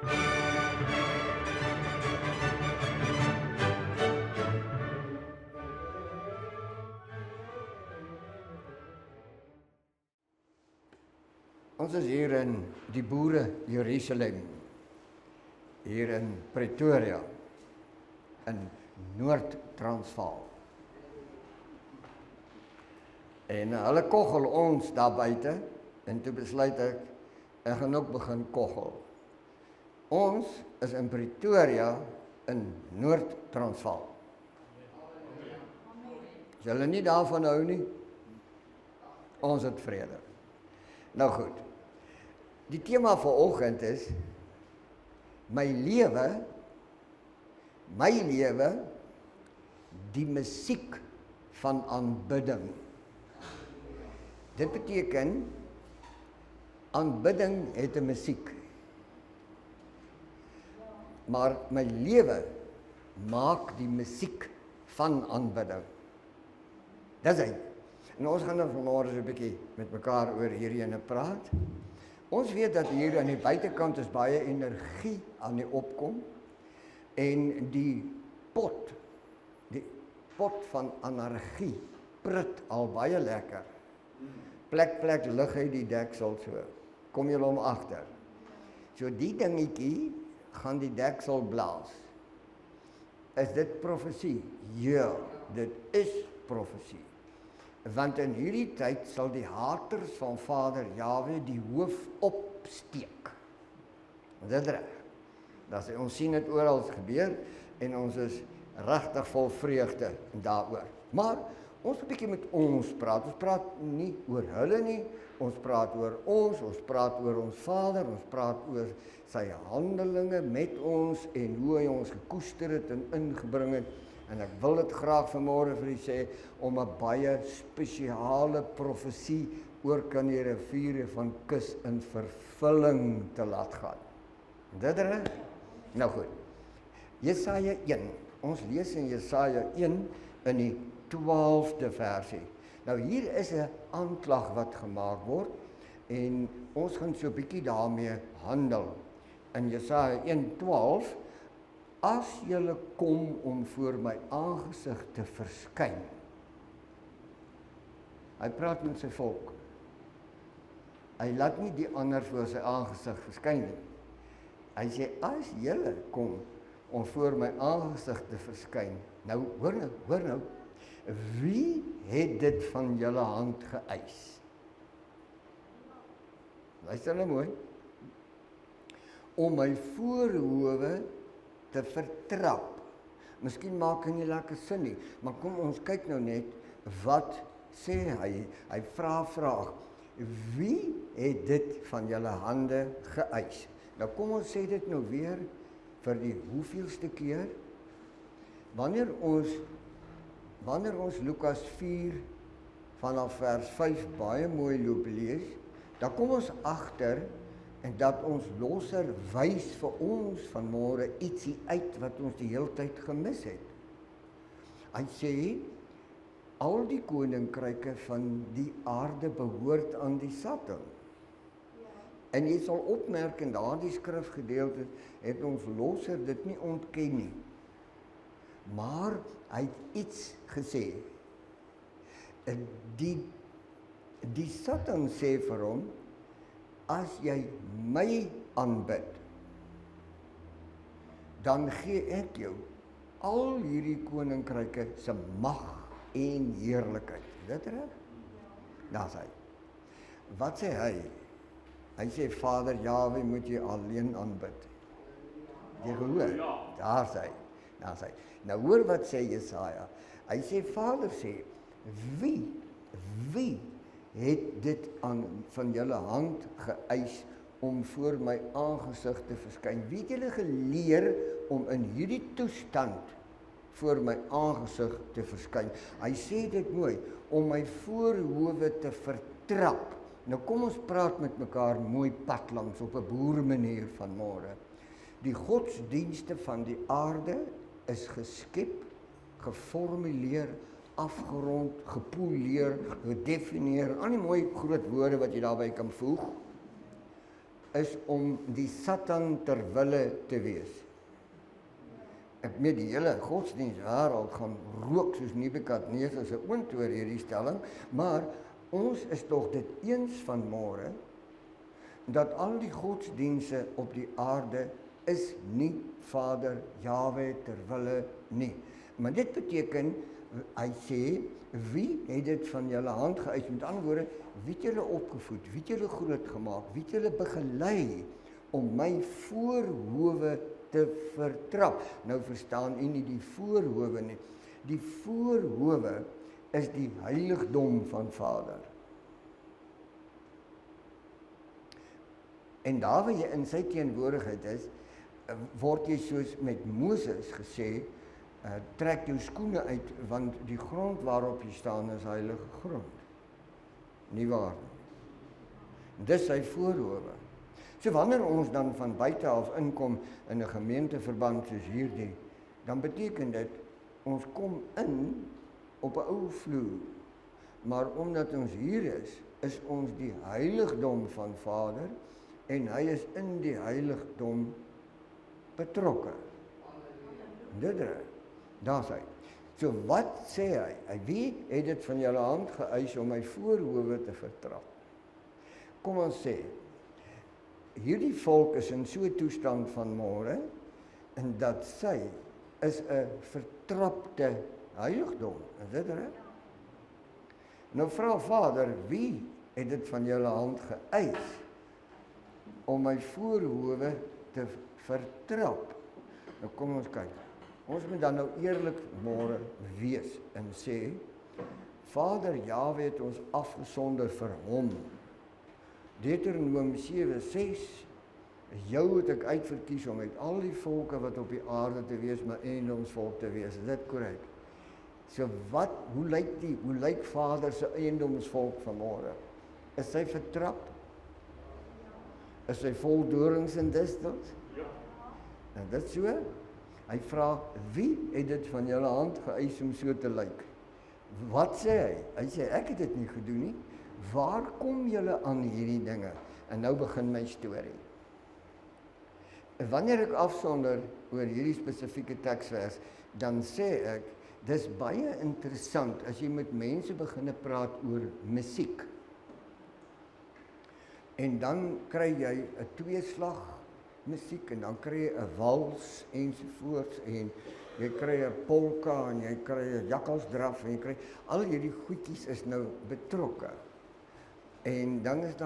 Ons is hier in die boere Jerusalem, hier in Pretoria, in Noord-Transvaal. En hulle koggel ons daar buite, en toe besluit ek gaan ook begin koggel. Ons is in Pretoria, in Noord-Transvaal. As julle nie daarvan hou nie, ons het vrede. Nou goed, die tema vanoggend is my lewe, die musiek van aanbidding. Dit beteken, aanbidding het 'n musiek. Maar my lewe maak die musiek van aanbidding. Dis hy. En ons gaan nou vanmôre so 'n bietjie met mekaar oor hierdie praat. Ons weet dat hier aan die buitekant is baie energie aan die opkom en die pot van energie prit al baie lekker. Plek lig hy die deksel so. Kom julle hom agter. So die dingetjie gaan die deksel blaas. Is dit profesie? Ja, dit is profesie. Want in hierdie tyd sal die haters van Vader Jahwe die hoof opsteek. Dit reg. Ons sien dit oral gebeur en ons is regtig vol vreugde daaroor. Maar ons moet 'n bietjie met ons praat. Ons praat nie oor hulle nie. Ons praat oor ons praat oor ons Vader, ons praat oor sy handelinge met ons en hoe hy ons gekoester het en ingebring het. En ek wil dit graag vanmôre vir u sê, om 'n baie spesiale profesie oor kan die riviere van Kus in vervulling te laat gaan. Dit reg? Nou goed. Jesaja 1. Ons lees in Jesaja 1 in die 12de versie. Nou hier is 'n aanklag wat gemaak word en ons gaan so 'n bietjie daarmee handel. In Jesaja 1:12 As julle kom om voor my aangesig te verskyn. Hy praat met sy volk. Hy laat nie die ander voor sy aangesig verskyn nie. Hy sê, as julle kom om voor my aangesig te verskyn. Nou, hoor nou. Wie het dit van julle hand geëis? Luister nou mooi. Om my voorhoewe te vertrap. Miskien maak hy nie lekker sin nie, maar kom ons kyk nou net, wat sê hy? Hy vra vraag, wie het dit van julle hande geëis? Nou kom ons sê dit nou weer, vir die hoeveelste keer? Wanneer ons Lukas 4, vanaf vers 5, baie mooi loop lees, dan kom ons agter, en dat ons losser wys vir ons vanmôre ietsie uit wat ons die hele tyd gemis het. Hy sê, al die koninkryke van die aarde behoort aan die Satan. En jy sal opmerk in daardie skrifgedeelte het ons losser dit nie ontken nie. Maar hy het iets gesê. Die Satan sê vir hom, as jy my aanbid, dan gee ek jou al hierdie koninkryke se mag en heerlikheid. Is dit reg? Daar's hy. Wat sê hy? Hy sê, Vader Jahwe moet jy alleen aanbid. Jy gehoor? Daar's hy. Nou hoor wat sê Jesaja. Hy sê, Vader sê, wie het dit van julle hand geëis om voor my aangesig te verskyn? Wie het julle geleer om in hierdie toestand voor my aangesig te verskyn? Hy sê dit mooi, om my voorhoewe te vertrap. Nou kom ons praat met mekaar mooi padlangs op 'n boermanier vanmôre. Die godsdienste van die aarde is geskep, geformuleer, afgerond, gepoleer, gedefinieer, al die mooi groot woorde wat jy daarby kan voeg. is om die Satan ter wille te wees. Ek meen die hele godsdienst wêreld gaan rook soos Nebukadneser se oond oor hierdie stelling, maar ons is tog dit eens van môre, dat al die godsdienste op die aarde is nie Vader Jahwe ter wille nie. Maar dit beteken, hy sê, wie het dit van julle hand geëis? Met ander woorde, wie het julle opgevoed, wie het julle groot gemaak, wie het julle begelei om my voorhowe te vertrap? Nou verstaan u nie die voorhowe nie. Die voorhowe is die heiligdom van Vader. En daar waar jy in sy teenwoordigheid is, word jy soos met Moses gesê, trek jou skoene uit, want die grond waarop jy staan is heilige grond. Nie waar nie. Dis sy voorhowe. So wanneer ons dan van buite af inkom in 'n gemeenteverband soos hierdie, dan beteken dit, ons kom in op 'n ou vloer. Maar omdat ons hier is ons die heiligdom van Vader, en hy is in die heiligdom betrokke. Dit reg. Daar's hy. So wat sê hy? Wie het dit van julle hand geëis om my voorhowe te vertrap? Kom ons sê, hierdie volk is in so 'n toestand van môre, en dat sy is 'n vertrapte heiligdom. Is dit reg? Nou vra Vader, wie het dit van julle hand geëis om my voorhowe te vertrap? Nou kom ons kyk. Ons moet dan nou eerlik môre wees en sê, Vader Jahwe het ons afgesonder vir hom. Deuteronomium 7:6, jou het ek uitverkies om uit al die volke wat op die aarde te wees, my eiendomsvolk te wees. Is dit korrek? So hoe lyk Vader se eiendomsvolk vanmôre? Is hy vertrap? Is hy vol dorings en distels? Ja. En dit so? Hy vra, wie het dit van julle hand geëis om so te lyk? Wat sê hy? Hy sê, ek het dit nie gedoen nie. Waar kom julle aan hierdie dinge? En nou begin my storie. Wanneer ek afsonder oor hierdie spesifieke teksvers, dan sê ek, dis baie interessant as jy met mense begin praat oor musiek. En dan kry jy 'n tweeslag musiek, en dan kry jy 'n wals ensovoorts, en jy kry 'n polka, en jy kry 'n jakkalsdraf, en jy kry, al hierdie goedjies is nou betrokke. En dan is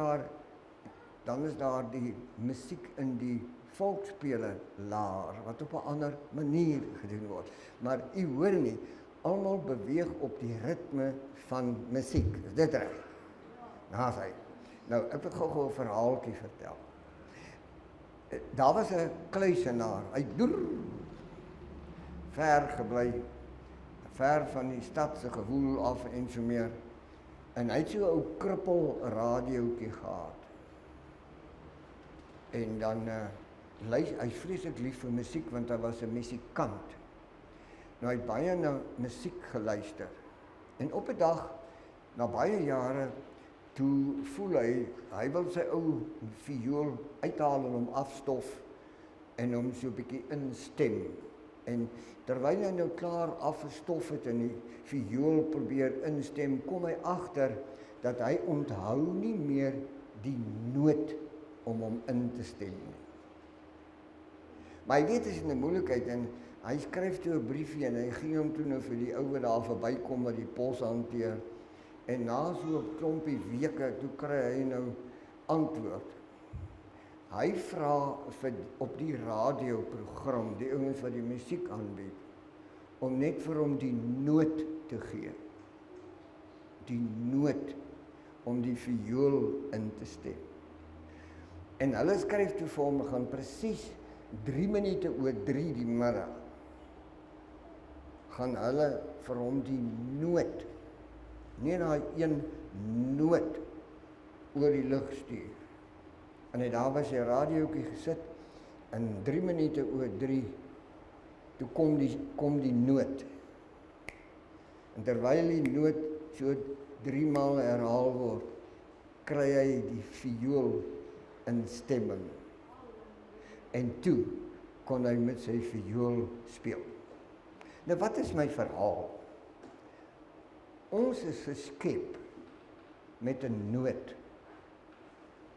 daar die musiek in die volksspele laar, wat op 'n ander manier gedoen word. Maar u hoor nie, almal beweeg op die ritme van musiek. Is dit reg? Nou sê. Nou, ek wil gou 'n verhaaltjie vertel. Daar was 'n kluisenaar, hy ver gebly, ver van die stad se gewoel af en so meer. En hy het so 'n ou krippel radiootjie gehad. En dan hy is vreeslik lief vir musiek, want hy was 'n musikant. Nou hy het baie na musiek geluister. En op 'n dag, na baie jare, toe voel hy wil sy ou viool uithaal en hom afstof en hom so 'n bietjie instem. En terwyl hy nou klaar afgestof het en die viool probeer instem, kom hy agter dat hy onthou nie meer die noot om hom in te stem nie. Maar hy weet dit is 'n moeilikheid, en hy skryf toe 'n briefie en hy gee hom toe nou vir die ou wat daar verbykom wat die pos hanteer. En na so 'n klompie weke, toe kry hy nou antwoord. Hy vra op die radioprogram, die ouens wat die musiek aanbied, om net vir hom die noot te gee. Die noot om die viool in te stem. En hulle skryf toe vir hom, gaan presies 3 minute oor 3 die middag, gaan hulle vir hom die noot, nie daai een noot oor die lug stuur. En hy daar by sy radiootjie gesit, en 3 minute oor 3, toe kom die noot. En terwyl die noot so 3 maal herhaal word, kry hy die viool in stemming. En toe kon hy met sy viool speel. Nou wat is my verhaal? Ons is geskep met 'n noot,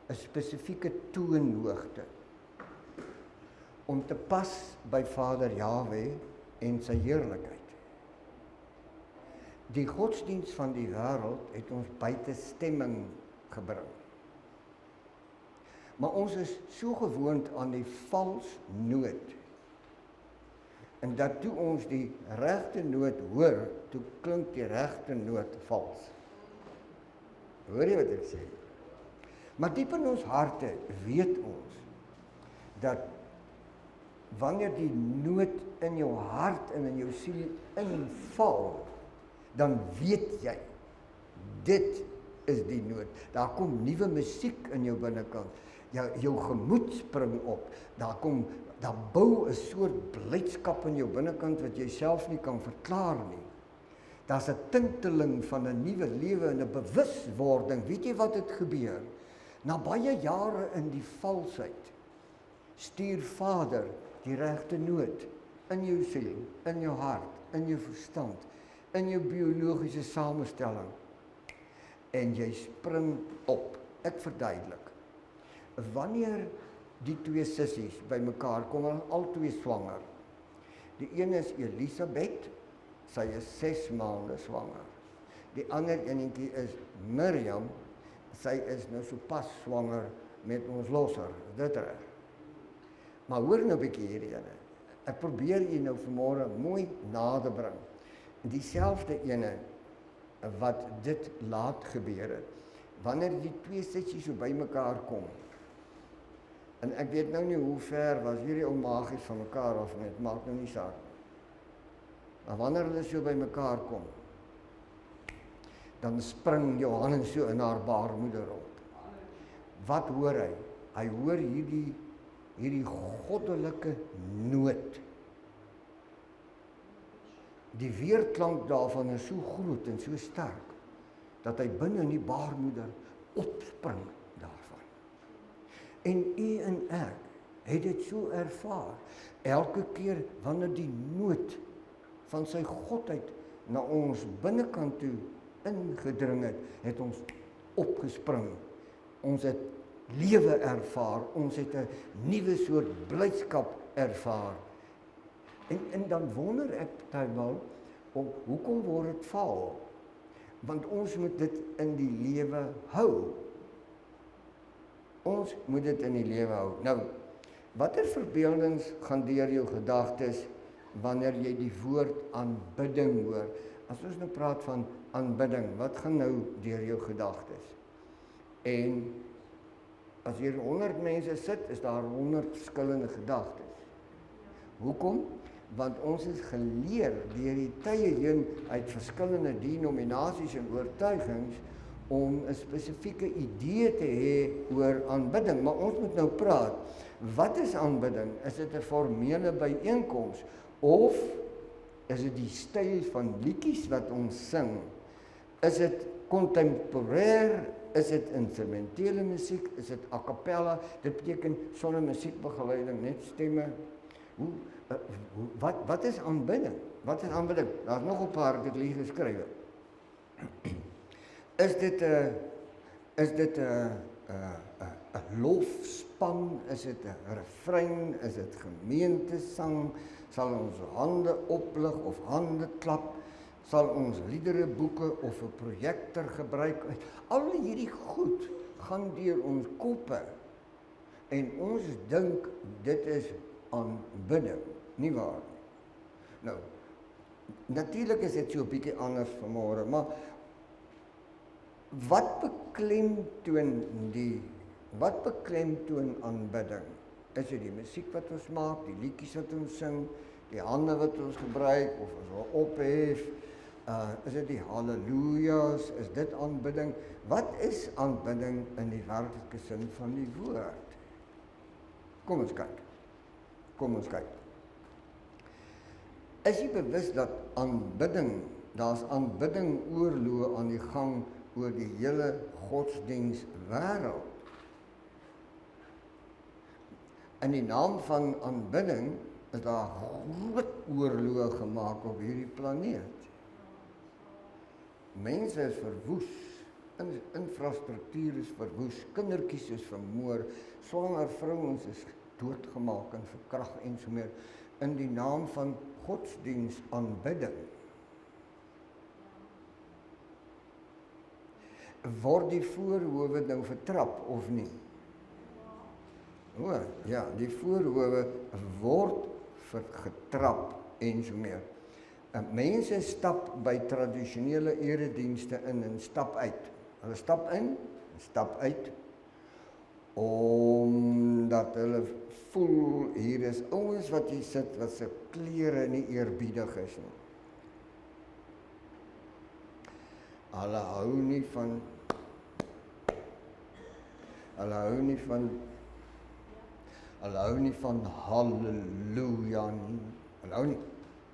'n spesifieke toonhoogte, om te pas by Vader Jahwe en sy heerlikheid. Die godsdiens van die wêreld het ons buite stemming gebring. Maar ons is so gewoond aan die vals noot, en dat toe ons die regte noot hoor, toe klink die regte noot vals. Hoor jy wat ek sê? Maar diep in ons harte weet ons, dat wanneer die noot in jou hart en in jou siel inval, dan weet jy, dit is die noot. Daar kom nuwe musiek in jou binnekant. Jou gemoed spring op. Daar bou 'n soort blydskap in jou binnekant wat jy self nie kan verklaar nie. Daar's 'n tinteling van 'n nuwe lewe en 'n bewuswording. Weet jy wat het gebeur? Na baie jare in die valsheid, stuur Vader die regte noot in jou siel, in jou hart, in jou verstand, in jou biologiese samestelling. En jy spring op. Ek verduidelik. Wanneer die twee sissies by mekaar kom, hulle al twee swanger. Die een is Elisabeth, sy is 6 maande swanger. Die ander enetjie is Miriam, sy is nou so pas swanger met ons losser. Is dit reg? Maar hoor nou 'n bietjie hierdie ene. Ek probeer jy nou vanmôre mooi nader bring. Dieselfde ene wat dit laat gebeur het. Wanneer die twee sissies so by mekaar kom. En ek weet nou nie hoe ver was hierdie ou magies van mekaar af nie, dit maak nou nie saak. Maar wanneer hulle so by mekaar kom, dan spring Johannes so in haar baarmoeder rond. Wat hoor hy? Hy hoor hierdie goddelike noot. Die weerklank daarvan is so groot en so sterk, dat hy binne in die baarmoeder opspring daarvan. En u en ek het dit so ervaar. Elke keer wanneer die noot van sy godheid na ons binnekant toe ingedring het, het ons opgespring. Ons het lewe ervaar, ons het 'n nuwe soort blydskap ervaar. En dan wonder ek partymal, hoekom word dit val? Want ons moet dit in die lewe hou. Ons moet dit in die lewe hou. Nou, watter verbeeldings gaan deur jou gedagtes wanneer jy die woord aanbidding hoor? As ons nou praat van aanbidding, wat gaan nou deur jou gedagtes? En as hier 100 mense sit, is daar 100 verskillende gedagtes. Hoekom? Want ons is geleer deur die tye heen uit verskillende denominasies en oortuigings om 'n spesifieke idee te hê oor aanbidding. Maar ons moet nou praat, wat is aanbidding? Is dit 'n formele byeenkoms of is dit die styl van liedjies wat ons sing? Is dit kontemporêr? Is dit instrumentele musiek? Is dit a cappella? Dit beteken sonder musiekbegeleiding, net stemme. Wat is aanbidding? Wat is aanbidding? Daar's nog 'n paar wat ek hier geskryf het. Is dit 'n lofspan? Is dit 'n refrein? Is dit gemeentesang? Sal ons hande oplig of hande klap? Sal ons liedereboeke of 'n projektor gebruik? Al hierdie goed gaan deur ons koppe. En ons dink dit is aanbidding, nie waar nie. Nou, natuurlik is dit so 'n bietjie anders vanmôre, maar wat beklemtoon aanbidding? Is dit die musiek wat ons maak, die liedjies wat ons sing, die hande wat ons gebruik, of ons ophef? Is dit die halleluja's? Is dit aanbidding? Wat is aanbidding in die werklike sin van die woord? Kom ons kyk. Is jy bewus dat daar's aanbidding oorloë aan die gang oor die hele godsdiens wêreld? In die naam van aanbidding is daar groot oorloë gemaak op hierdie planeet. Mense is verwoes, infrastruktuur is verwoes, kindertjies is vermoor, swanger vrouens is doodgemaak en verkragt en so meer, in die naam van godsdienst aanbidding. Word die voorhoewe nou vertrap of nie? O, ja, die voorhoewe word getrap en so meer. Mense stap by tradisionele eredienste in en stap uit. Hulle stap in, stap uit, omdat hulle voel, hier is ouens wat hier sit, wat se klere nie eerbiedig is nie. Hulle hou nie van halleluja nie. Hulle hou nie.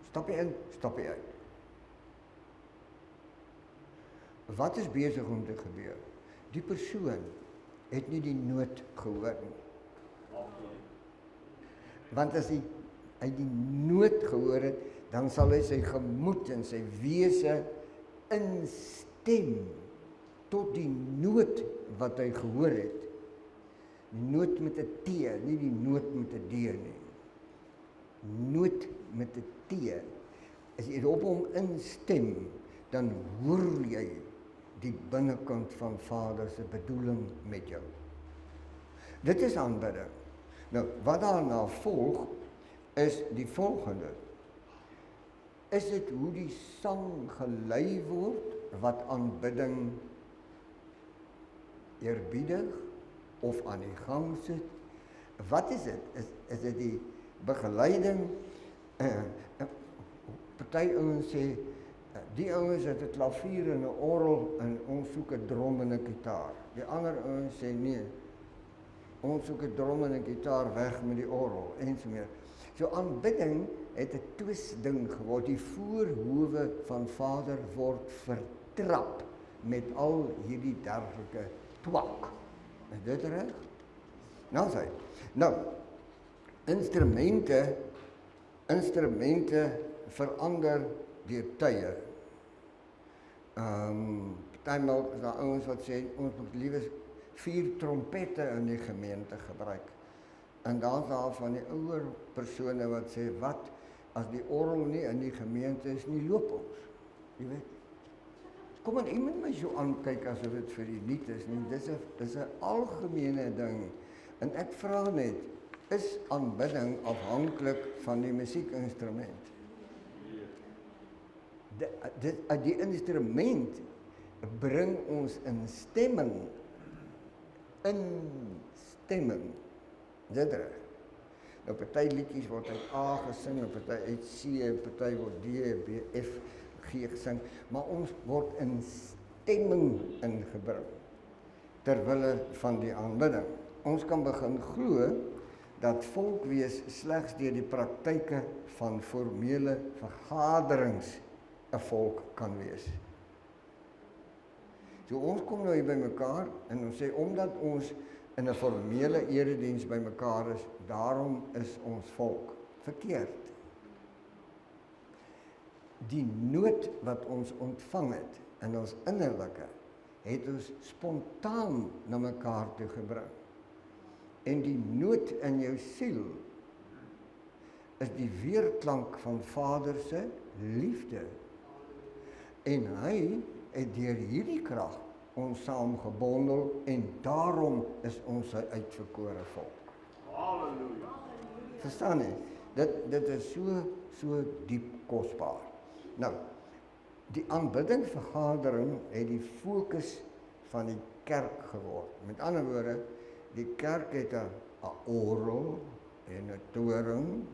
Stap jy in, stap jy uit. Wat is besig om te gebeur? Die persoon het nie die nood gehoor nie. Want as hy die nood gehoor het, dan sal hy sy gemoed en sy wese instem tot die nood wat hy gehoor het. Nood met 'n T, nie die nood met 'n D nie. Nood met 'n T. As jy op hom instem, dan hoor jy die binnekant van Vader se bedoeling met jou. Dit is aanbidding. Nou, wat daarna volg, is die volgende. Is dit hoe die sang gelei word, wat aanbidding eerbiedig, of aan die gang sit? Wat is dit? Is dit die begeleiding? Party ouens sê, die ouens het 'n klavier en 'n orgel en ons soek 'n drum en 'n gitaar. Die ander ouens sê nee, ons soek 'n drum en 'n gitaar, weg met die orgel en so meer. So aanbidding het 'n twisding geword. Die voorhoewe van Vader word vertrap met al hierdie dergelike twak. Is dit reg? Nou sê. Nou, instrumente verander deur tye. Partymal is daar ouens wat sê, ons moet liewer 4 trompette in die gemeente gebruik. En dan is daar van die ouer persone wat sê, wat, as die orgel nie in die gemeente is, nie loop ons. Jy weet. Kom en iemand my so aankyk asof dit vir die lied is nie. Dis 'n algemene ding. En ek vra net, is aanbidding afhanklik van die musiekinstrument? Die instrument bring ons in stemming. Dit reg. Nou party liedjies word uit A gesing, en party uit C, en party word D, B, F, G gesing, maar ons word in stemming ingebring terwille van die aanbidding. Ons kan begin glo dat volkwees slegs deur die praktyke van formele vergaderings 'n volk kan wees. So ons kom nou hier by mekaar en ons sê, omdat ons in 'n formele erediens by mekaar is, daarom is ons volk. Verkeerd. Die nood wat ons ontvang het in ons innerlike, het ons spontaan na mekaar toe gebring. En die nood in jou siel is die weerklank van Vader se liefde. En hy het deur hierdie krag ons saamgebondel en daarom is ons 'n uitverkore volk. Halleluja. Verstaan jy? Dit is so diep kosbaar. Nou, die aanbiddingsvergadering het die fokus van die kerk geword. Met ander woorde, die kerk het 'n orgel en 'n toring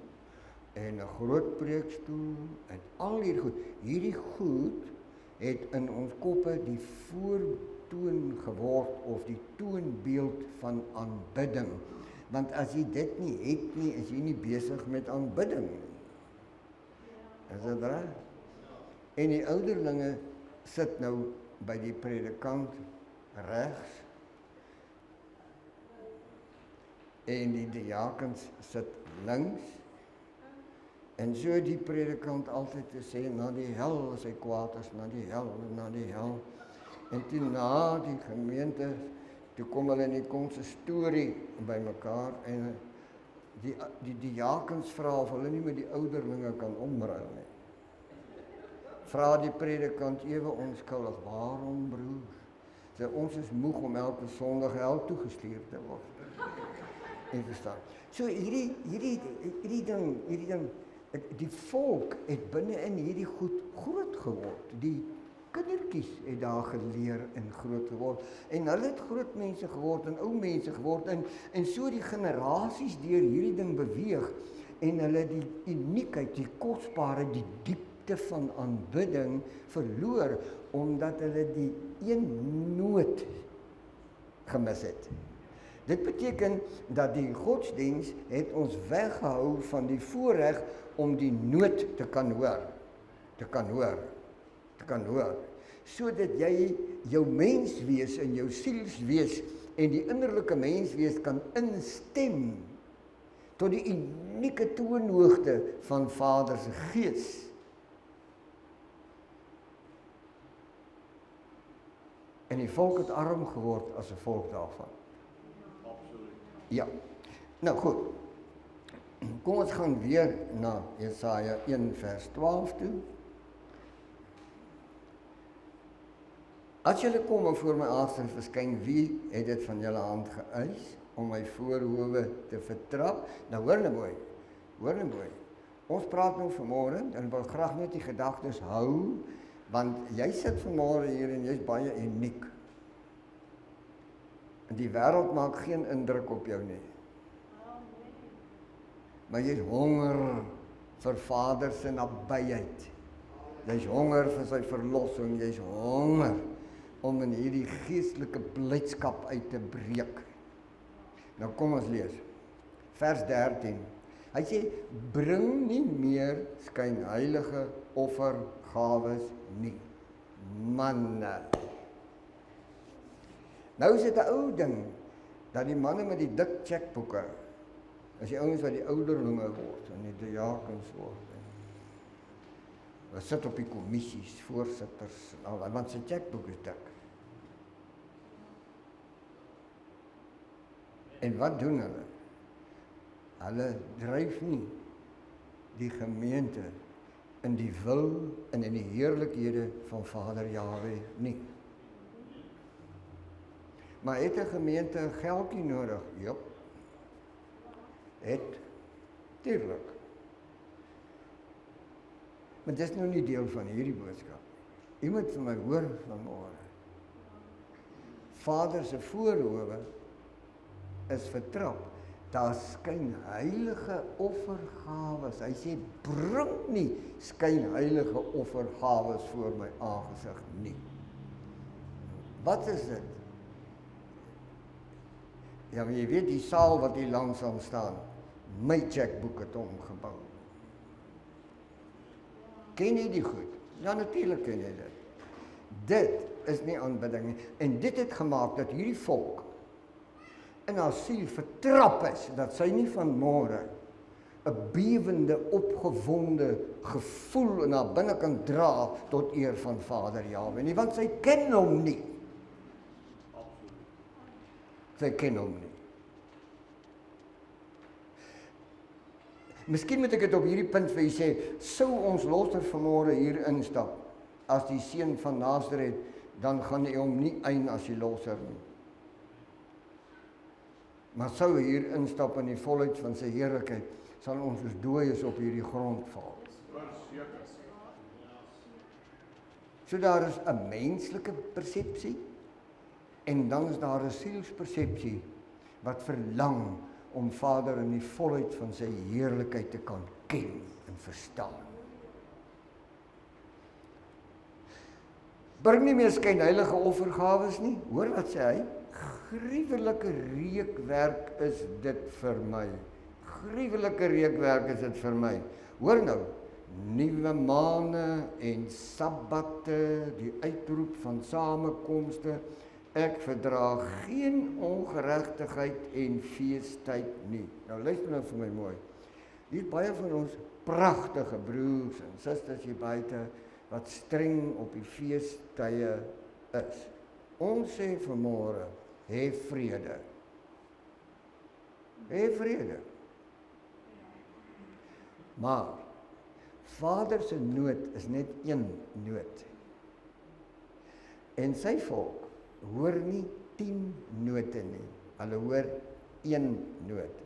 en 'n groot preekstoel en al hierdie goed. Hierdie goed het in ons koppe die voortoon geword of die toonbeeld van aanbidding. Want as jy dit nie het nie, is jy nie besig met aanbidding nie. Is dit reg? En die ouderlinge sit nou by die predikant regs en die diakens sit links. En so die predikant altyd te sê, na die hel as hy kwaad is, na die hel, na die hel. En toe na die gemeente, toe kom hulle in die konsistorie by mekaar en die diakens vra of hulle nie met die ouderlinge kan omruil nie. Vra die predikant ewe onskuldig, waarom broers? Sê, ons is moeg om elke Sondag hel toegestuur te word. En verstaan. So hierdie ding, die volk het binne in hierdie goed groot geword. Die kindertjies het daar geleer en groot geword. En hulle het groot mense geword en ou mense geword. En so die generasies deur hierdie ding beweeg. En hulle die uniekheid, die kosbare, die diepte van aanbidding verloor. Omdat hulle die een noot gemis het. Dit beteken dat die godsdiens het ons weggehou van die voorreg om die noot te kan hoor. Sodat jy jou menswees en jou sielswees en die innerlike menswees kan instem tot die unieke toonhoogte van Vader se Gees. En die volk het arm geword as 'n volk daarvan. Ja, nou goed, kom ons gaan weer na Jesaja 1 vers 12 toe. As julle kom en voor my aanstaan verskyn, wie het dit van julle hand geëis om my voorhoewe te vertrap? Nou hoor nou mooi. Ons praat nou vanmôre en wil graag net die gedagtes hou, want jy sit vanmôre hier en jy's baie uniek. Die wêreld maak geen indruk op jou nie. Maar jy het honger vir Vader se nabyheid. Jy's honger vir sy verlossing, jy's honger om in hierdie geestelike blydskap uit te breek. Nou kom ons lees. Vers 13. Hy sê, bring nie meer skynheilige offergawes nie. Manne. Nou is dit 'n ou ding, dat die manne met die dik checkboeke, as die ouens wat die ouderlinge word, en die diakens word, hulle sit op die kommissies, voorsitters, want sy checkboek is dik. En wat doen hulle? Hulle dryf nie die gemeente in die wil en in die heerlikhede van Vader Jahwe nie. Maar het 'n gemeente 'n geldjie nodig? Jop. Het, tuurlik. Maar dit is nou nie deel van hierdie boodskap. U moet vir my hoor vanmôre. Vader se voorhoewe is vertrap. Daar skynheilige offergawes. Hy sê, bring nie skynheilige offergawes voor my aangesig nie. Wat is dit? Ja, maar jy weet die saal wat hier langsam staan, my checkboek het omgebou. Ken jy die goed? Ja, natuurlik ken jy dit. Dit is nie aanbidding nie. En dit het gemaak dat hierdie volk in haar siel vertrap is, dat sy nie van môre 'n bewende, opgewonde gevoel in haar binnekant dra tot eer van Vader Jahwe nie, want sy ken hom nie. Sy ken hom nie. Miskien moet ek dit op hierdie punt vir u sê, sou ons losser vanmôre hier instap, as die seun van Nasaret, dan gaan hy hom nie ein as die losser nie. Maar sou hy hier instap in die volheid van sy heerlikheid, sal ons soos dooies op hierdie grond val. So daar is 'n menslike persepsie, en dan is daar 'n sielspersepsie wat verlang om Vader in die volheid van sy heerlikheid te kan ken en verstaan. Bring nie meer skynheilige offergawes nie. Hoor wat sê hy? Gruwelike reukwerk is dit vir my. Gruwelike reukwerk is dit vir my. Hoor nou, nuwe maane en sabbate, die uitroep van samekomste, ek verdra geen ongeregtigheid en feestyd nie. Nou luister nou vir my mooi. Hier baie van ons pragtige broers en susters hier buite wat streng op die feestydde is. Ons sê vanmôre, hê vrede. Hê vrede. Maar Vader se nood is net een nood. En sy volk hoor nie 10 note nie. Hulle hoor een noot.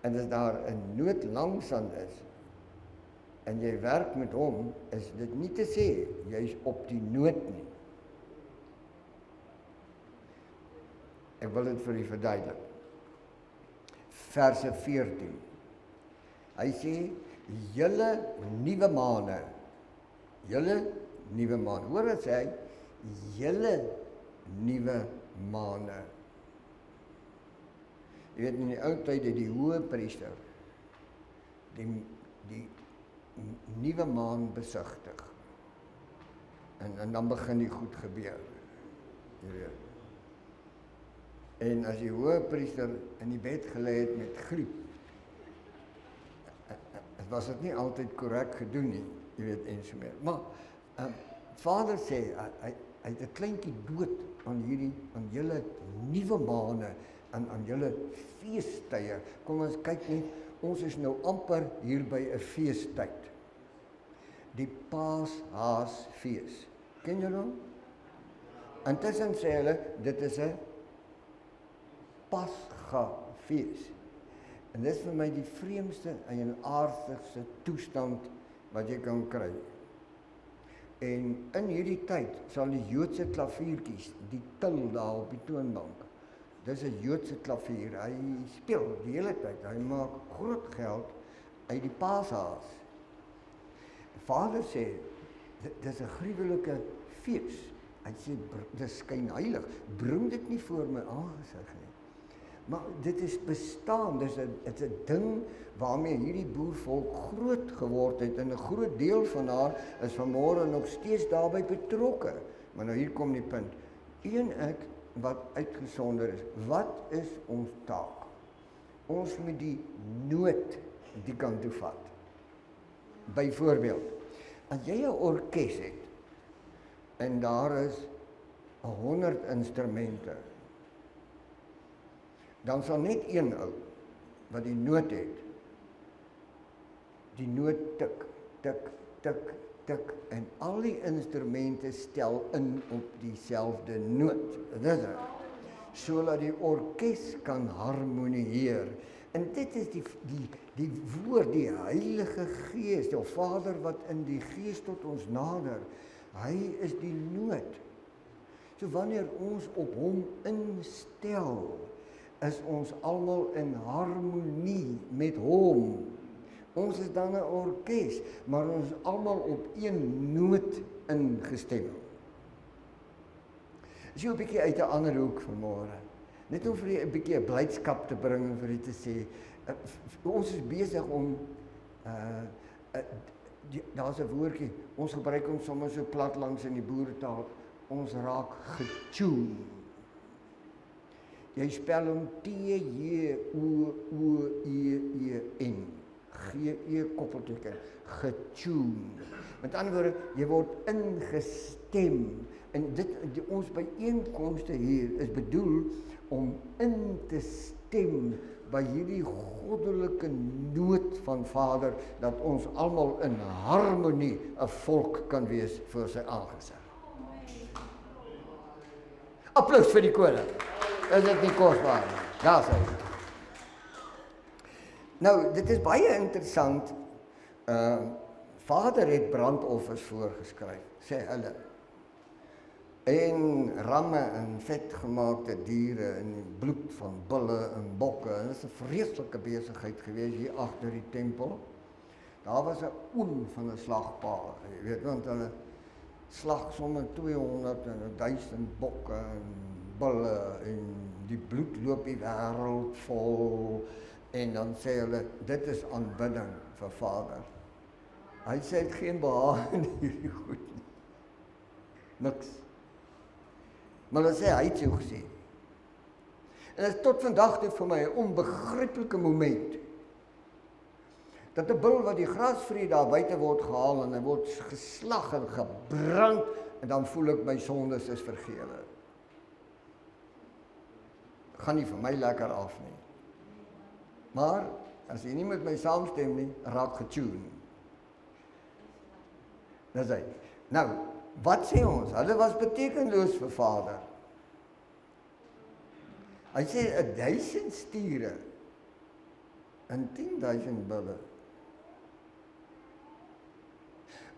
En as daar 'n noot langs aan is, en jy werk met hom, is dit nie te sê, jy's op die noot nie. Ek wil dit vir u verduidelik. Verse 14. Hy sê, julle nuwe maane. Hoor wat sê hy? Julle nuwe maane. Jy weet, in die ou tyd het die hoëpriester die nuwe maan besigtig. En dan begin die goed gebeur. Jy weet. En as die hoëpriester in die bed gelê het met griep, was dit nie altyd korrek gedoen nie, jy weet, en so meer. Maar Vader sê, hy het 'n kleintjie dood aan julle nuwe maane en aan julle feestydde. Kom ons kyk net, ons is nou amper hier by 'n feestyd. Die Paashaasfees. Ken julle hom? Intussen sê hulle, dit is 'n Pasgafees. En dit is vir my die vreemdste en aardigste toestand wat jy kan kry. En in hierdie tyd sal die Joodse klaviertjies, die til daar op die toonbank, dis 'n Joodse klavier, hy speel die hele tyd, hy maak groot geld uit die Paashaas. Vader sê, dis 'n gruwelike fees. Hy sê, dis skynheilig, bring dit nie voor my aangesig nie. Maar dit is bestaan, dit is 'n ding waarmee hierdie boervolk groot geword het, en 'n groot deel van haar is vanmôre nog steeds daarbey betrokke. Maar nou hier kom die punt, u en ek wat uitgesonder is, wat is ons taak? Ons moet die nood die kant toe vat. Byvoorbeeld, as jy 'n orkes het, en daar is 100 instrumente, dan sal net een ou, wat die noot het, die noot tik, tik, tik, tik, en al die instrumente stel in op dieselfde noot. Dis dit. Sodat die orkes kan harmonieer. En dit is die woord, die Heilige Gees, die Vader wat in die Gees tot ons nader. Hy is die noot. So wanneer ons op hom instel, is ons almal in harmonie met hom. Ons is dan 'n orkes, maar ons is almal op een noot ingestem. Is jy 'n bietjie uit 'n ander hoek vanmôre? Net om vir jy 'n bietjie 'n blydskap te bring en vir jy te sê, ons is besig om, daar's 'n woordjie, ons gebruik hom sommer so plat langs in die boeretaal, ons raak getune. Jy spel hom T-J-O-O-E-E-N. G-E koppelteken, getune. Met ander woorde, jy word ingestem. En ons byeenkomste hier is bedoel om in te stem by hierdie goddelike nood van Vader, dat ons almal in harmonie 'n volk kan wees voor sy aangesig. Applaus vir die koning. Is dit nie kosbaar nie? Daar's hy. Nou, dit is baie interessant. Vader het brandoffers voorgeskryf, sê hulle. En ramme en vetgemaakte diere en die bloed van bulle en bokke. En dit is 'n vreeslike besigheid gewees hier agter die tempel. Daar was 'n oem van 'n slagpaal, jy weet, want hulle slag sommer 200 en 1000 bokke en bulle en die bloed loop die wêreld vol. En dan sê hulle, dit is aanbidding vir Vader. Hy sê het geen behaag in hierdie goed nie. Niks. Maar hulle sê, hy het so gesê. En dit is tot vandag toe vir my 'n onbegryplike moment, dat 'n bul wat die grasvriet daar buite word gehaal, en hy word geslag en gebrand, en dan voel ek my sondes is vergewe. Gaan nie vir my lekker af nie. Maar, as jy nie met my saamstem nie, raak getune. Dis hy. Nou, wat sê ons? Hulle was betekenloos vir Vader. Hy sê 1000 stiere en 10.000 bulle.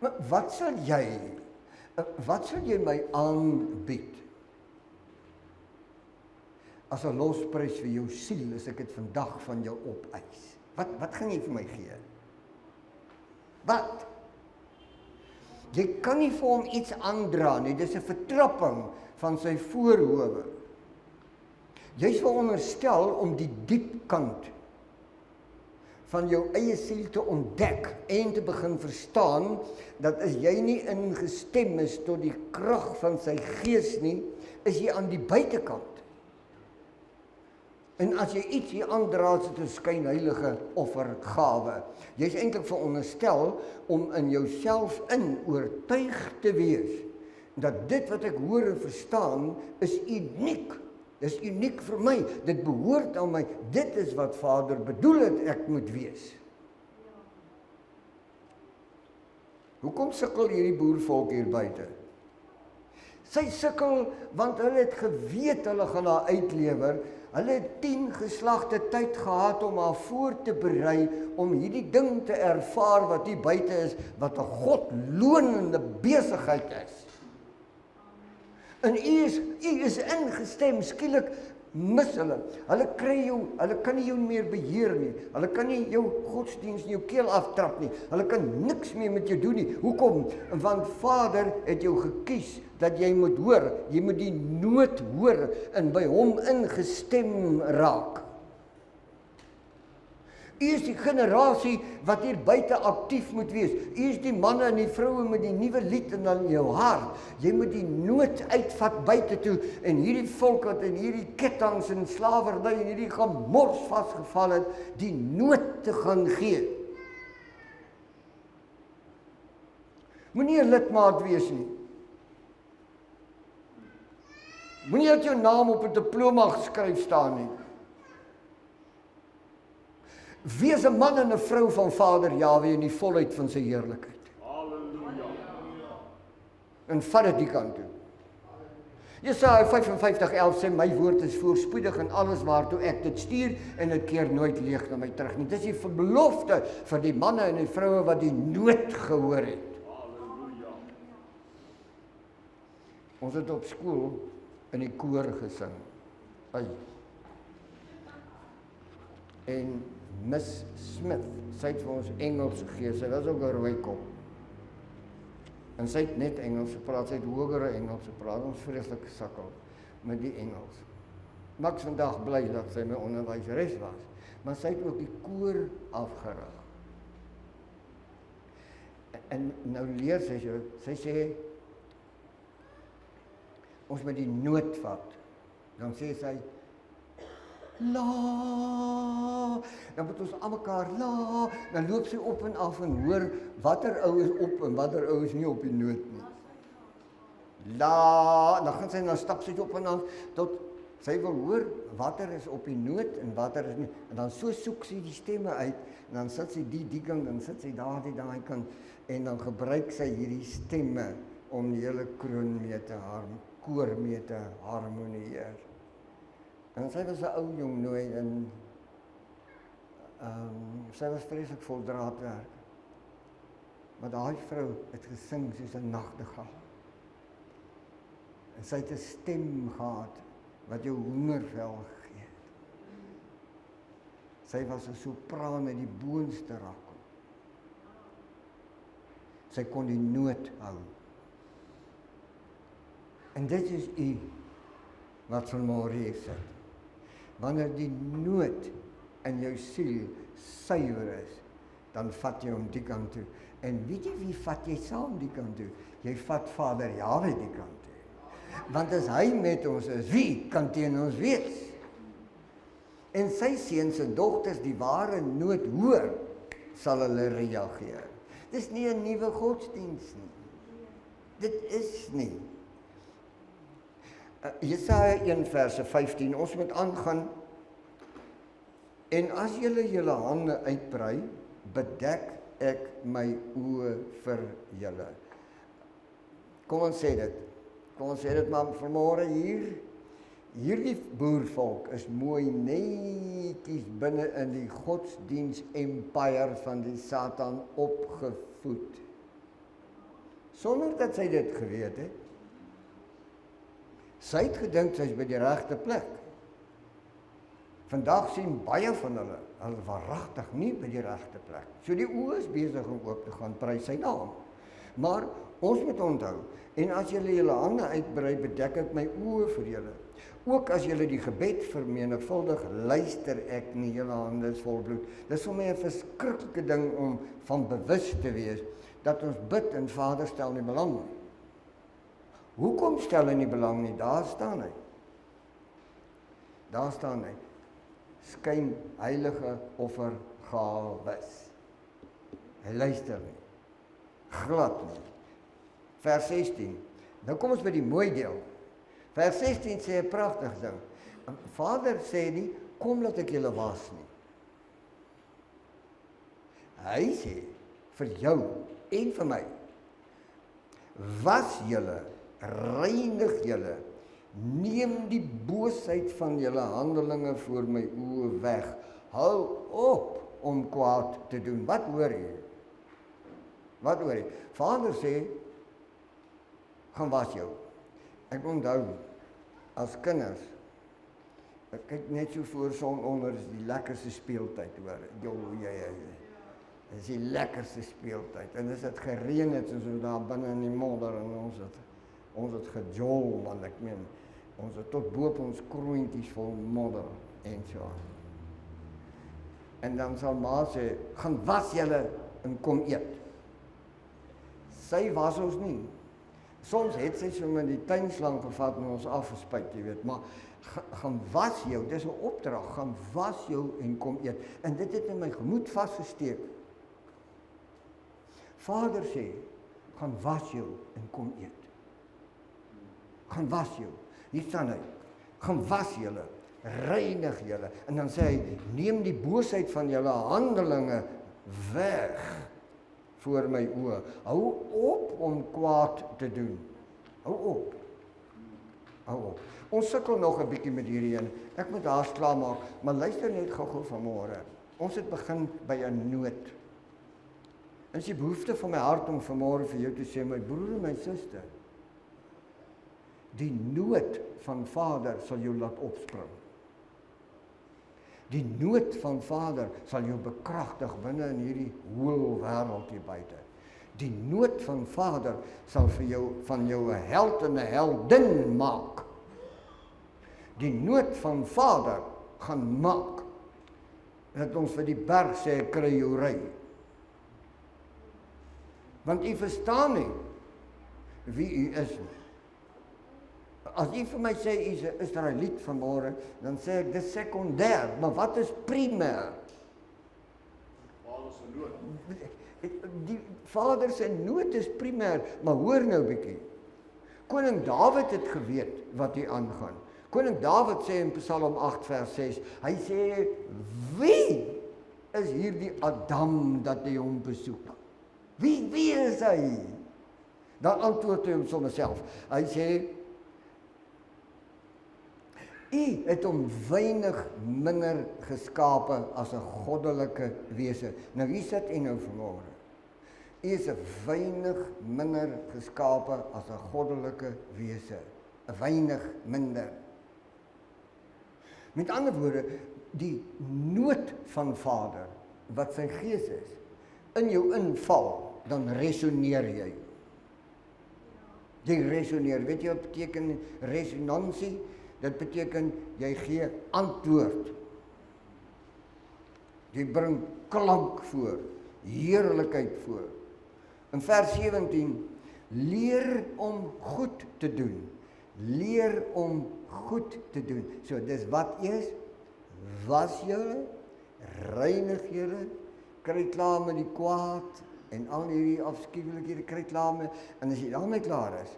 Maar wat sal jy my aanbied as 'n losprys vir jou siel, as ek dit vandag van jou opeis? Wat gaan jy vir my gee? Wat? Jy kan nie vir hom iets aandra nie, dis 'n vertrapping van sy voorhoewe. Jy is veronderstel om die diep kant van jou eie siel te ontdek en te begin verstaan, dat as jy nie ingestem is tot die krag van sy gees nie, is jy aan die buitekant. En as jy iets hier aandra, is dit 'n skynheilige offergawe. Jy is eintlik veronderstel om in jouself oortuig te wees, dat dit wat ek hoor en verstaan, is uniek. Dis uniek vir my, dit behoort aan my, dit is wat Vader bedoel het ek moet wees. Hoekom sukkel hierdie boervolk hier buite? Sy sukkel, want hulle het geweet hulle gaan haar uitlewer, hulle het 10 geslagte tyd gehad om haar voor te berei, om hierdie ding te ervaar wat hier buite is, wat 'n godlonende besigheid is. En u is ingestem, skielik mis hulle. Hulle kan nie jou meer beheer nie. Hulle kan nie jou godsdienst in jou keel aftrap nie. Hulle kan niks meer met jou doen nie. Hoekom? Want Vader het jou gekies dat jy moet hoor. Jy moet die nood hoor en by hom ingestem raak. U is die generasie wat hier buite aktief moet wees. U is die manne en die vroue met die nuwe lied in jou hart. Jy moet die nood uitvat buite toe, en hierdie volk wat in hierdie kettinge en slawerny en hierdie gemors vasgeval het, die nood te gaan gee. Moenie 'n lidmaat wees nie. Moenie dat jou naam op 'n diploma geskryf staan nie. Wees 'n man en 'n vrou van Vader Jahwe in die volheid van sy heerlikheid. Halleluja. En vat dit die kant toe. Jesaja 55:11 sê, my woord is voorspoedig in alles waartoe ek dit stuur, en dit keer nooit leeg na my terug nie. Dis die belofte vir die manne en die vroue wat die nood gehoor het. Halleluja. Ons het op skool in die koor gesing. Ai. En Miss Smith, sy het vir ons Engels gegee, sy was ook 'n rooi kop. En sy het net Engels gepraat, sy het hogere Engels gepraat, ons vreeslik gesukkel met die Engels. Maar ek is vandag bly dat sy my onderwyseres was, maar sy het ook die koor afgerig. En nou leer sy sê, ons moet die nood vat. Dan sê sy, la, dan moet ons aan mekaar la, dan loop sy op en af en hoor watter ou is op en watter ou is nie op die noot nie. La, dan gaan sy en dan stap sy op en af, tot sy wil hoor watter is op die noot en watter is nie. En dan so soek sy die stemme uit, en dan sit sy die kant, dan sit sy daai kant, en dan gebruik sy hierdie stemme om die hele koor mee te harmonieer. En sy was 'n ou jong nooi, en sy was vreeslik vol draadwerk. Maar daai vrou het gesing soos 'n nagtegaal. En sy het 'n stem gehad wat jou hoendervel gegee het. Sy was 'n sopraan in die boonste rak. Sy kon die noot hou. En dit is u wat vanmôre hier sit. Wanneer die nood in jou siel suiwer is, dan vat jy hom die kant toe. En weet jy wie vat jy saam die kant toe? Jy vat Vader Jahwe die kant toe. Want as hy met ons is, wie kan teen ons wees? En sy seuns en dogters die ware nood hoor, sal hulle reageer. Dis nie 'n nuwe godsdiens nie. Dit is nie. Jesaja 1 vers 15, ons moet aangaan. En as julle julle hande uitbrei, bedek ek my oë vir julle. Kom ons sê dit. Kom ons sê dit maar vanmôre hier. Hierdie boervolk is mooi netjies binne in die godsdiens empire van die Satan opgevoed. Sonder dat sy dit geweet het. Sy het gedink sy is by die regte plek. Vandag sien baie van hulle waaragtig nie by die regte plek. So die oë is besig om oop te gaan, prys sy naam. Maar ons moet onthou, en as julle julle hande uitbrei, bedek ek my oë vir julle. Ook as julle die gebed vermenigvuldig, luister ek nie, julle hande is vol bloed. Dis vir my 'n verskriklike ding om van bewus te wees, dat ons bid en Vader stel nie belang nie. Hoekom stel hy nie belang nie? Daar staan hy. Daar staan hy. Skyn heilige offergawes. Hy luister nie. Glad nie. Vers 16. Nou kom ons by die mooi deel. Vers 16 sê 'n pragtige ding. Vader sê nie, kom laat ek julle was nie. Hy sê, vir jou en vir my, was julle, reinig julle, neem die boosheid van julle handelinge voor my oë weg. Hou op om kwaad te doen. Wat hoor jy? Wat hoor jy? Vader sê, gaan was jou. Ek onthou, as kinders, ek kyk net so voor sononder, is die lekkerste speeltyd, hoor. Dit is die lekkerste speeltyd. En as het gereën het, soos ons daar binne in die modder, en ons het gejol, want ek meen, ons het tot boop ons kroentjies vol modder, en so aan. En dan sal ma sê, gaan was julle, en kom eet. Sy was ons nie. Soms het sy so met die tuinslang gevat en ons afgespuit, jy weet, maar gaan was jou, dis 'n opdrag, gaan was jou en kom eet. En dit het in my gemoed vasgesteek. Vader sê, gaan was jou en kom eet. Gaan was jou. Hier staan hy. Gaan was julle, reinig julle. En dan sê hy, neem die boosheid van julle handelinge weg voor my oë. Hou op om kwaad te doen. Hou op. Hou op. Ons sukkel nog 'n bietjie met hierdie een. Ek moet haast klaarmaak, maar luister net gou-gou vanmôre. Ons het begin by 'n nood. En is die behoefte van my hart om vanmôre vir jou te sê, my broer en my suster, die nood van Vader sal jou laat opspring. Die nood van Vader sal jou bekragtig binne in hierdie hoël wêreld hier buite. Die nood van Vader sal vir jou van jou 'n held en 'n heldin maak. Die nood van Vader gaan maak dat ons vir die berg sê, kry jou ry. Want u verstaan nie wie u is nie. As u vir my sê u is 'n Israeliet vanmôre, dan sê ek dis sekondêr, maar wat is primêr? Vader se nood. Die Vader se nood is primêr, maar hoor nou 'n bietjie. Koning Dawid het geweet wat hier aangaan. Koning Dawid sê in Psalm 8 vers 6, hy sê, wie is hierdie Adam dat hy hom besoek? Wie is hy? Dan antwoord hy hom sommer self. Hy sê, u het hom weinig minder geskape as 'n goddelike wese. Nou hier sit u nou vanmôre. U is 'n weinig minder geskape as 'n goddelike wese. 'n Weinig minder. Met ander woorde, die nood van Vader, wat sy gees is, in jou inval, dan resoneer jy. Jy resoneer. Weet jy wat beteken resonansie? Dit beteken, jy gee antwoord. Jy bring klank voor, heerlikheid voor. In vers 17, leer om goed te doen Leer om goed te doen. So, dis wat eers, was julle, reinig julle, kry klaar met die kwaad, en al hierdie afskuwelikhede, kry klaar met, en as jy daarmee klaar is,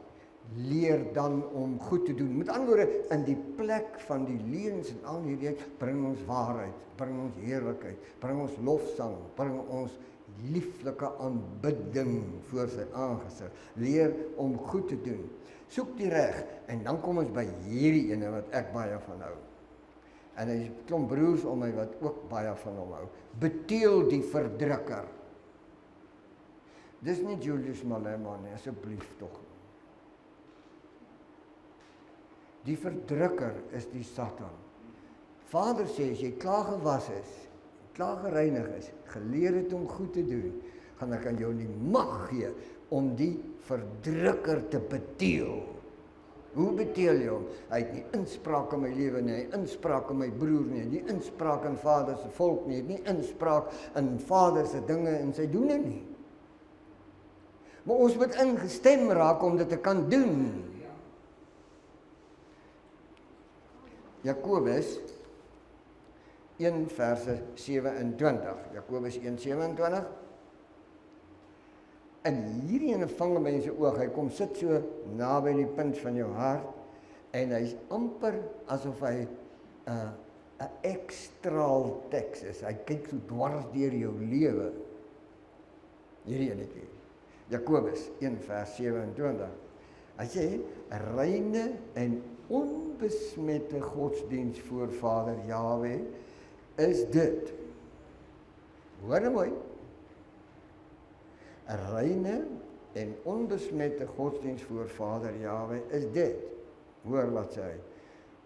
leer dan om goed te doen. Met ander woorde, in die plek van die leuns en al hierdie, bring ons waarheid, bring ons heerlikheid, bring ons lofsang, bring ons lieflike aanbidding voor sy aangesig. Leer om goed te doen. Soek die reg, en dan kom ons by hierdie ene wat ek baie van hou. En hy het 'n klomp broers om my wat ook baie van hom hou. Beteel die verdrukker. Dis nie Julius Malema nie, asseblief tog. Die verdrukker is die Satan. Vader sê, as jy klaar gewas is, klaar gereinig is, geleer het om goed te doen, gaan ek aan jou die mag gee om die verdrukker te beteel. Hoe beteel jy hom? Hy het nie inspraak in my lewe nie, hy het inspraak in my broer nie, nie inspraak in Vader se volk nie, nie inspraak in Vader se dinge en sy doene nie. Maar ons moet ingestem raak om dit te kan doen. Jakobus 1 verse 27. Jakobus 1:27. En hierdie ene vang mense oog, hy kom sit so naby die punt van jou hart, en hy's amper asof hy 'n ekstraal teks is. Hy kyk so dwars deur jou lewe. Hierdie enetjie. Jakobus 1 vers 27. Hy sê, reine en onbesmette godsdienst voor Vader Jahwe is dit. Hoor mooi. 'n reine en onbesmette godsdienst voor Vader Jahwe is dit. Hoor wat sê hy.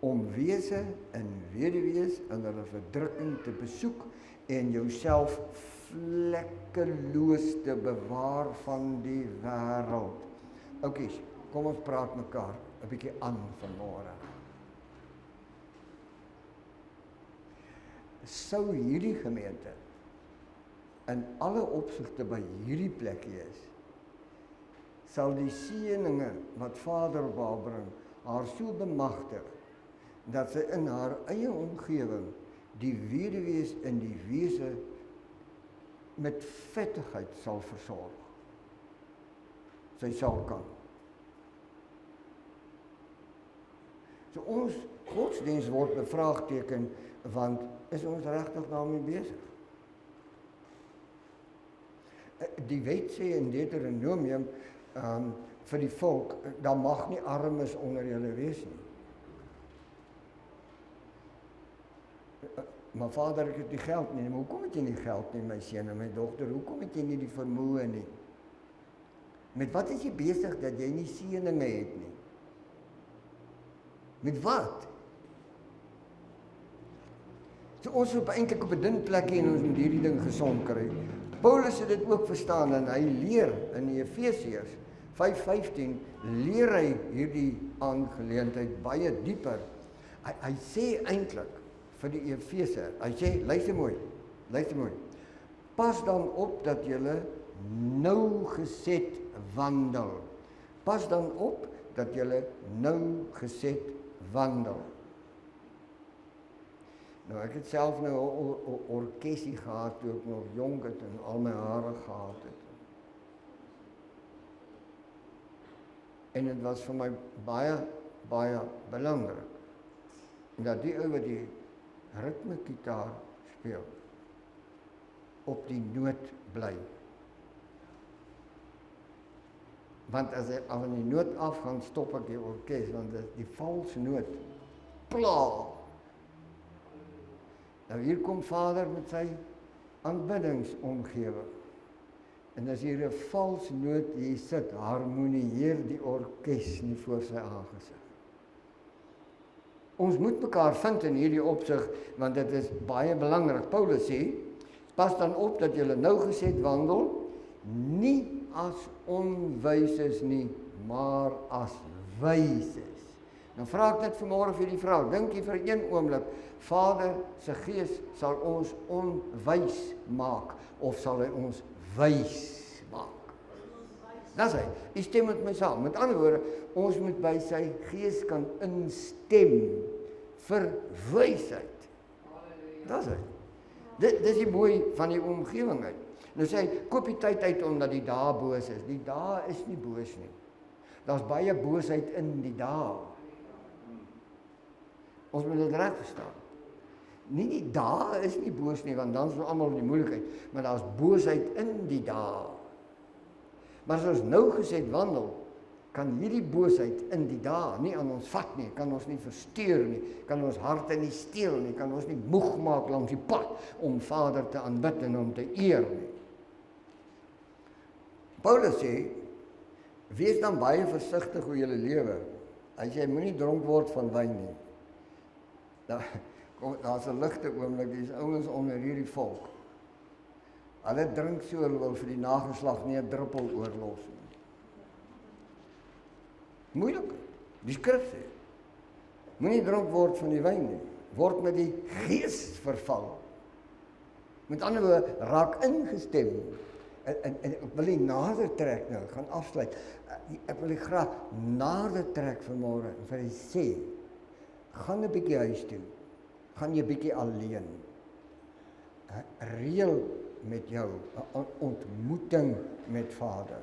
Om wese en weduwees in hulle verdrukking te besoek en jouself vlekkeloos te bewaar van die wêreld. Oukies, kom ons praat mekaar 'n bietjie aan vanmôre. Sou hierdie gemeente in alle opsigte by hierdie plek is, sal die seëninge wat Vader op haar bring, haar so bemagtig, dat sy in haar eie omgewing die weduwees en die wese met vettigheid sal versorg. Sy sal kan. So ons godsdienst word bevraagteken, want is ons regtig daarmee besig? Die wet sê in Deuteronomium vir die volk, daar mag nie armes onder julle wees nie. Maar Vader, ek het nie geld nie. Maar hoekom het jy nie geld nie, my seun en my dogter? Hoekom het jy nie die vermoë nie? Met wat is jy besig dat jy nie seëninge het nie? Met wat? So ons is eintlik op 'n dun plekkie en ons moet hierdie ding gesond kry. Paulus het dit ook verstaan en hy leer in Efesiërs 5:15 leer hy hierdie aangeleentheid baie dieper. Hy sê eintlik vir die Efese, hy sê, luister mooi, pas dan op dat julle nougeset wandel. Pas dan op dat julle nougeset wandel. Nou, ek het self nou 'n orkesie gehad toe ek nog jong het en al my hare gehad het. En dit was vir my baie, baie belangrik. Dat die ou wat die ritmegitaar speel, op die noot bly. Want as hy aan die noot afgaan, stop ek die orkes, want die valse noot pla. Nou hier kom Vader met sy aanbiddingsomgewing. En as hier 'n vals noot hier sit, harmonieer die orkes nie voor sy aangesig. Ons moet mekaar vind in hierdie opsig, want dit is baie belangrik. Paulus sê, pas dan op dat julle nougeset wandel, nie as onwyses nie, maar as wyses. Nou vra ek net vanmôre vir die vrou, dink jy vir een oomblik, Vader se Gees sal ons onwys maak, of sal hy ons wys maak? Dis hy. U stem met my saam. Met ander woorde, ons moet by sy gees kan instem vir wysheid. Dis hy. Dis die mooi van die omgewing uit. Nou sê hy, koop die tyd uit omdat die dae boos is. Die dae is nie boos nie. Daar's baie boosheid in die dae. Ons moet dit reg verstaan. Nie die dae is nie boos nie, want dan is ons almal in die moeilikheid, maar daar's boosheid in die dae. Maar as ons nou gesed wandel, kan hierdie boosheid in die dae nie aan ons vat nie, kan ons nie versteur nie, kan ons harte nie steel nie, kan ons nie moeg maak langs die pad om Vader te aanbid en om te eer nie. Paulus sê, wees dan baie versigtig hoe jy lewe. Hy sê, moenie dronk word van wyn nie. Daar's 'n ligte oomblik, dis ouens onder hierdie volk. Hulle drink so, hulle wil vir die nageslag nie 'n druppel oorlos nie. Moeilik. Die skrif sê, moenie dronk word van die wyn nie. Word met die gees vervul. Met ander woorde, raak ingestem. En ek wil nie nader trek nou, ek gaan afsluit. Ek wil nie graag nader trek vanmôre en vir jy sê, gaan 'n bietjie huis toe. Gaan jy 'n bietjie alleen. Reël met jou 'n ontmoeting met Vader.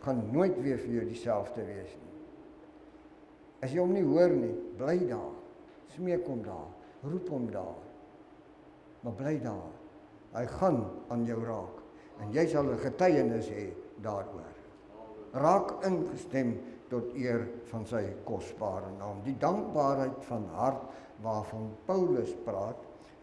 Gaan nooit weer vir jou dieselfde wees nie. As jy hom nie hoor nie, bly daar. Smeek hom daar, roep hom daar. Maar bly daar. Hy gaan aan jou raak. En jy sal 'n getuienis hê daaroor. Raak ingestem tot eer van sy kosbare naam. Die dankbaarheid van hart waarvan Paulus praat,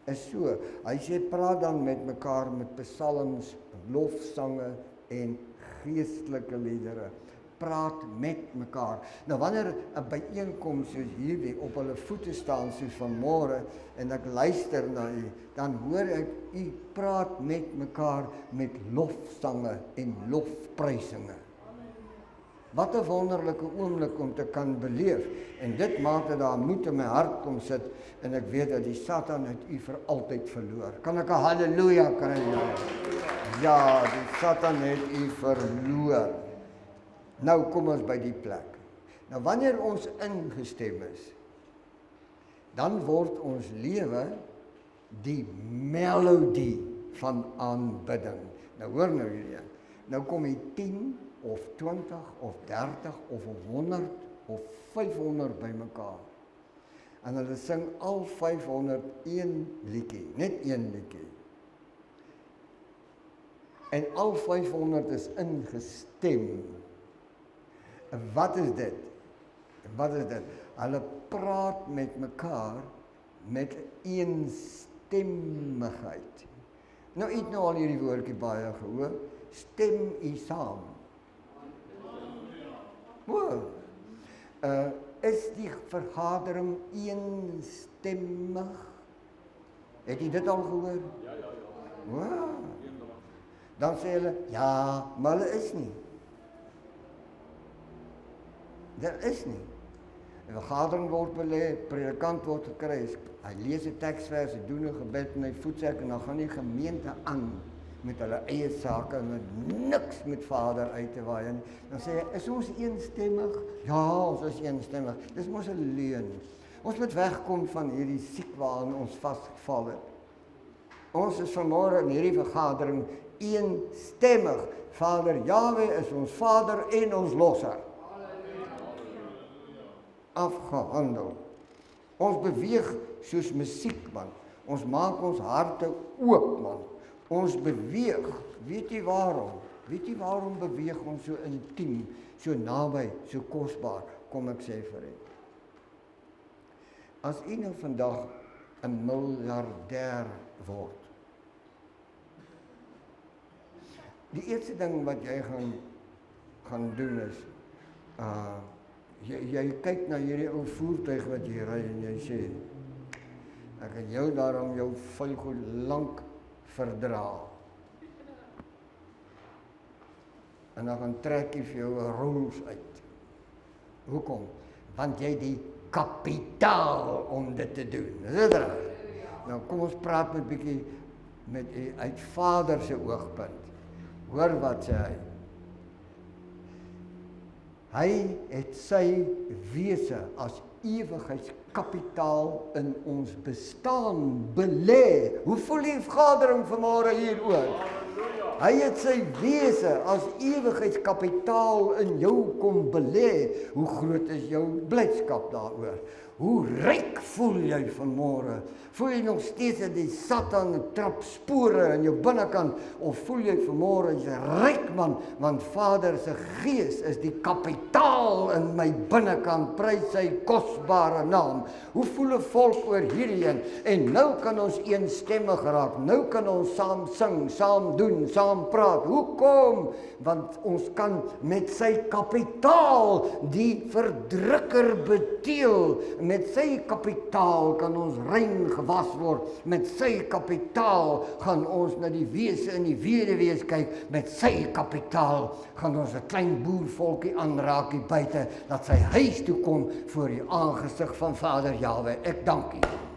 is so. Hy sê, praat dan met mekaar met psalms, lofsange en geestelike liedere. Praat met mekaar. Nou wanneer 'n byeenkoms soos hierdie op hulle voete staan soos vanmôre en ek luister na u, dan hoor ek u praat met mekaar met lofsange en lofprysinge. Wat 'n wonderlike oomblik om te kan beleef. En dit maak dat daar moed in my hart kom sit en ek weet dat die Satan het u vir altyd verloor. Kan ek 'n haleluja kry? Ja, die Satan het u verloor. Nou kom ons by die plek. Nou wanneer ons ingestem is, dan word ons lewe die melodie van aanbidding. Nou hoor nou hierdie. Nou kom die 10 of 20 of 30 of 100 of 500 by mekaar. En hulle sing al 500 een liedjie, net een liedjie. En al 500 is ingestem. En wat is dit? Wat is dit? Hulle praat met mekaar met eensstemmigheid. Nou het nou al hierdie woordjie baie gehoor. Stem u saam. Wow. Is die vergadering eensstemmig? Het jy dit al gehoor? Ja. Wow. Dan sê hulle, ja, maar hulle is nie. Daar is nie. 'n Vergadering word belê, predikant word gekry, hy lees 'n teksvers, hy doen 'n gebed en hy voetsek en dan gaan die gemeente aan met hulle eie sake en met niks met Vader uit te waai. En dan sê hy, is ons eensstemmig? Ja, ons is eensstemmig. Dis mos 'n leuen. Ons moet wegkom van hierdie siek waarin ons vasgeval het. Ons is vanmôre in hierdie vergadering eensstemmig. Vader Jahwe is ons Vader en ons losser. Afgehandel. Ons beweeg soos musiek, man. Ons maak ons harte oop, man. Ons beweeg. Weet jy waarom? Weet jy waarom beweeg ons so intiem, so naby, so kosbaar? Kom ek sê vir u. As u nou vandag 'n miljardêr word. Die eerste ding wat jy gaan doen is jy kyk na hierdie ou voertuig wat jy ry en jy sê ek het jou daarom jou vuil goed lank verdra. En dan gaan trek jy vir jou 'n Rolls uit. Hoekom? Want jy die kapitaal om dit te doen. Is dit reg? Nou kom ons praat met bietjie met uit Vader se oogpunt. Hoor wat sê hy? Hy het sy wese as ewigheidskapitaal in ons bestaan belê. Hoe voel die vergadering vanmôre hieroor? Hy het sy wese as ewigheidskapitaal in jou kom belê. Hoe groot is jou blydskap daaroor? Hoe ryk voel jy vanmôre? Voel jy nog steeds dat die Satan trap spore in jou binnekant, of voel jy vanmôre jy's 'n ryk man, want Vader se Gees is die kapitaal in my binnekant, prys sy kosbare naam. Hoe voel 'n volk oor hierdie een? En nou kan ons eenstemmig raak, nou kan ons saam sing, saam doen, saam praat. Hoekom? Want ons kan met sy kapitaal die verdrukker beteel. Met sy kapitaal kan ons rein gewas word. Met sy kapitaal gaan ons na die wese en die weduwees kyk. Met sy kapitaal gaan ons 'n klein boervolkie aanraak hier buite, dat sy huis toe kom voor die aangesig van Vader Jahwe. Ek dank U.